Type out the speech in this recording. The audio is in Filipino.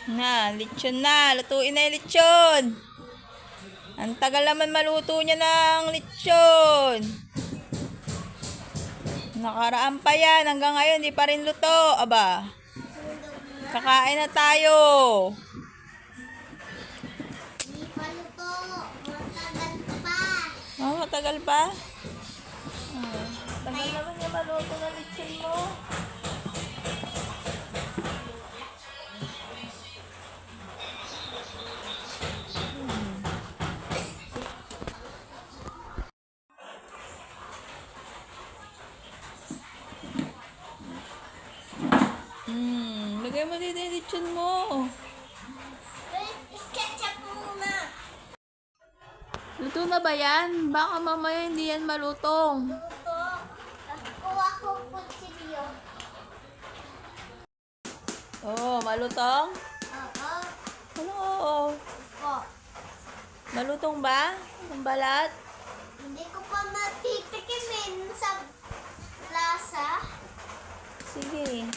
Na, lechon na. Lutuin na yung lechon. Ang tagal naman maluto niya ng lechon. Nakaraan pa yan. Hanggang ngayon, di pa rin luto. Aba. Kakain na tayo. Hindi pa luto. Matagal pa. Oh, matagal pa? Tagal naman niya maluto ng lechon mo. Lagay mo dito yung lechon mo. Ketchup muna. Luto na ba yan? Baka mamaya hindi yan malutong. Luto. Kuha ko kutsilyo. Oo, malutong? Oo. Ano oo? Oh. Malutong ba? Ang balat? Hindi ko pa matitikimin sa lasa. Sige.